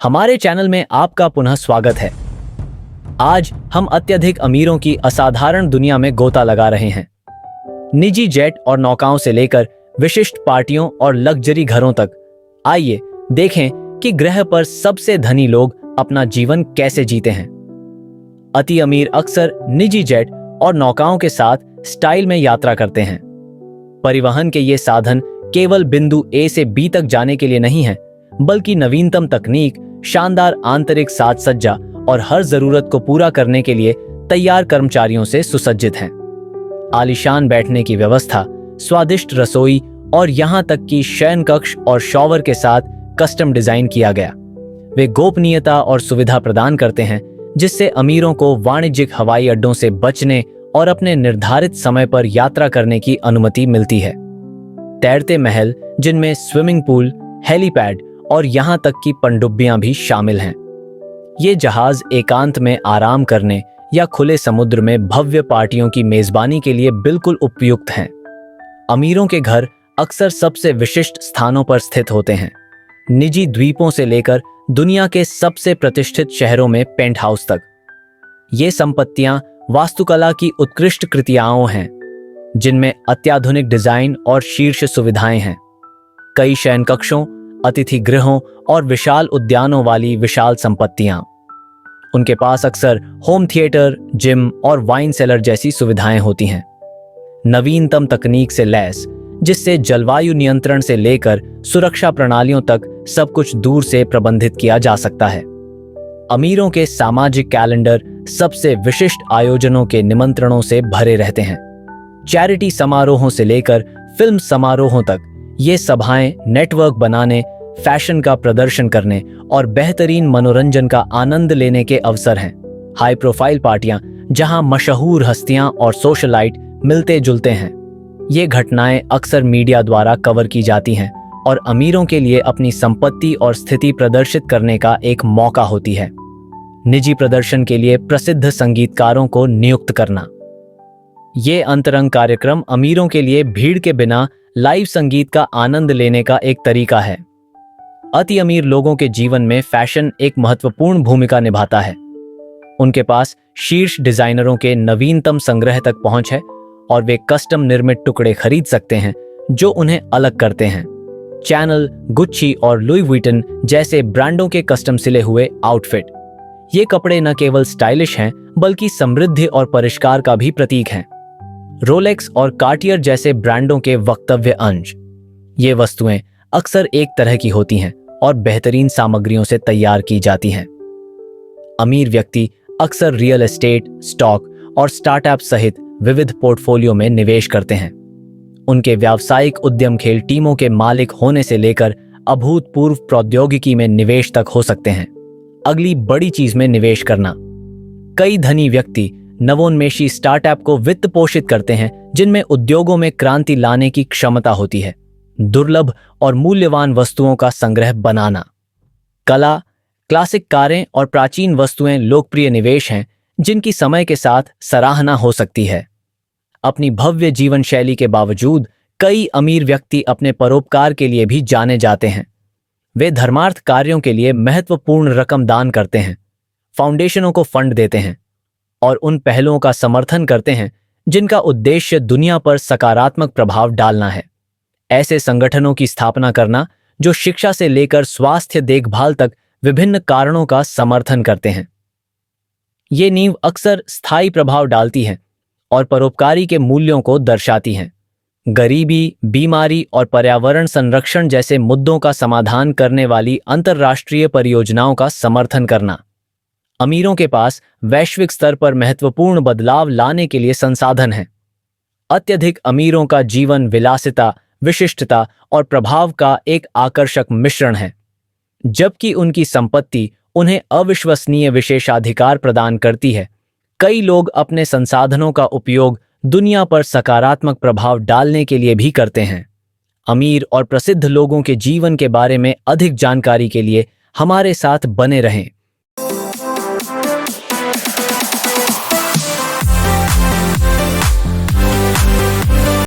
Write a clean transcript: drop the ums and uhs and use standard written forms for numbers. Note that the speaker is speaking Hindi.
हमारे चैनल में आपका पुनः स्वागत है। आज हम अत्यधिक अमीरों की असाधारण दुनिया में गोता लगा रहे हैं। निजी जेट और नौकाओं से लेकर विशिष्ट पार्टियों और लग्जरी घरों तक, आइए देखें कि ग्रह पर सबसे धनी लोग अपना जीवन कैसे जीते हैं। अति अमीर अक्सर निजी जेट और नौकाओं के साथ स्टाइल में यात्रा करते हैं। परिवहन के ये साधन केवल बिंदु ए से बी तक जाने के लिए नहीं है, बल्कि नवीनतम तकनीक, शानदार आंतरिक साज सज्जा और हर जरूरत को पूरा करने के लिए तैयार कर्मचारियों से सुसज्जित हैं। आलीशान बैठने की व्यवस्था, स्वादिष्ट रसोई और यहां तक कि शयन कक्ष और शॉवर के साथ कस्टम डिजाइन किया गया। वे गोपनीयता और सुविधा प्रदान करते हैं, जिससे अमीरों को वाणिज्यिक हवाई अड्डों से बचने और अपने निर्धारित समय पर यात्रा करने की अनुमति मिलती है। तैरते महल, जिनमें स्विमिंग पूल, हेलीपैड और यहां तक कि पनडुब्बियां भी शामिल हैं। ये जहाज एकांत में आराम करने या खुले समुद्र में भव्य पार्टियों की मेजबानी के लिए बिल्कुल उपयुक्त हैं। अमीरों के घर अक्सर सबसे विशिष्ट स्थानों पर स्थित होते हैं, निजी द्वीपों से लेकर दुनिया के सबसे प्रतिष्ठित शहरों में पेंट हाउस तक। ये संपत्तियां वास्तुकला की उत्कृष्ट कृतियाओं हैं, जिनमें अत्याधुनिक डिजाइन और शीर्ष सुविधाएं हैं। कई शयन कक्षों, अतिथि गृहों और विशाल उद्यानों वाली विशाल संपत्तियां। उनके पास अक्सर होम थिएटर, जिम और वाइन सेलर जैसी सुविधाएं होती हैं। नवीनतम तकनीक से लैस, जिससे जलवायु नियंत्रण से लेकर सुरक्षा प्रणालियों तक सब कुछ दूर से प्रबंधित किया जा सकता है। अमीरों के सामाजिक कैलेंडर सबसे विशिष्ट आयोजनों के निमंत्रणों से भरे रहते हैं। चैरिटी समारोहों से लेकर फिल्म समारोहों तक, ये सभाएं नेटवर्क बनाने, फैशन का प्रदर्शन करने और बेहतरीन मनोरंजन का आनंद लेने के अवसर हैं। हाई प्रोफाइल पार्टियां, जहां मशहूर हस्तियां और सोशलाइट मिलते जुलते हैं। ये घटनाएं अक्सर मीडिया द्वारा कवर की जाती हैं और अमीरों के लिए अपनी संपत्ति और स्थिति प्रदर्शित करने का एक मौका होती है। निजी प्रदर्शन के लिए प्रसिद्ध संगीतकारों को नियुक्त करना। ये अंतरंग कार्यक्रम अमीरों के लिए भीड़ के बिना लाइव संगीत का आनंद लेने का एक तरीका है। अति अमीर लोगों के जीवन में फैशन एक महत्वपूर्ण भूमिका निभाता है। उनके पास शीर्ष डिजाइनरों के नवीनतम संग्रह तक पहुंच है और वे कस्टम निर्मित टुकड़े खरीद सकते हैं जो उन्हें अलग करते हैं। चैनल, गुच्ची और लुई वुइटन जैसे ब्रांडों के कस्टम सिले हुए आउटफिट। ये कपड़े न केवल स्टाइलिश हैं, बल्कि समृद्धि और परिष्कार का भी प्रतीक हैं। रोलेक्स और कार्टियर जैसे ब्रांडों के वक्तव्य अंश। ये वस्तुएं अक्सर एक तरह की होती हैं और बेहतरीन सामग्रियों से तैयार की जाती हैं। अमीर व्यक्ति अक्सर रियल एस्टेट, स्टॉक और स्टार्टअप सहित विविध पोर्टफोलियो में निवेश करते हैं। उनके व्यावसायिक उद्यम खेल टीमों के मालिक होने से लेकर अभूतपूर्व प्रौद्योगिकी में निवेश तक हो सकते हैं। अगली बड़ी चीज में निवेश करना। कई धनी व्यक्ति नवोन्मेषी स्टार्टअप को वित्त पोषित करते हैं, जिनमें उद्योगों में क्रांति लाने की क्षमता होती है। दुर्लभ और मूल्यवान वस्तुओं का संग्रह बनाना। कला, क्लासिक कारें और प्राचीन वस्तुएं लोकप्रिय निवेश हैं, जिनकी समय के साथ सराहना हो सकती है। अपनी भव्य जीवन शैली के बावजूद कई अमीर व्यक्ति अपने परोपकार के लिए भी जाने जाते हैं। वे धर्मार्थ कार्यों के लिए महत्वपूर्ण रकम दान करते हैं, फाउंडेशनों को फंड देते हैं और उन पहलों का समर्थन करते हैं जिनका उद्देश्य दुनिया पर सकारात्मक प्रभाव डालना है। ऐसे संगठनों की स्थापना करना जो शिक्षा से लेकर स्वास्थ्य देखभाल तक विभिन्न कारणों का समर्थन करते हैं। ये नींव अक्सर स्थायी प्रभाव डालती हैं और परोपकारी के मूल्यों को दर्शाती हैं। गरीबी, बीमारी और पर्यावरण संरक्षण जैसे मुद्दों का समाधान करने वाली अंतर्राष्ट्रीय परियोजनाओं का समर्थन करना। अमीरों के पास वैश्विक स्तर पर महत्वपूर्ण बदलाव लाने के लिए संसाधन हैं। अत्यधिक अमीरों का जीवन विलासिता, विशिष्टता और प्रभाव का एक आकर्षक मिश्रण है, जबकि उनकी संपत्ति उन्हें अविश्वसनीय विशेषाधिकार प्रदान करती है। कई लोग अपने संसाधनों का उपयोग दुनिया पर सकारात्मक प्रभाव डालने के लिए भी करते हैं। अमीर और प्रसिद्ध लोगों के जीवन के बारे में अधिक जानकारी के लिए हमारे साथ बने रहें।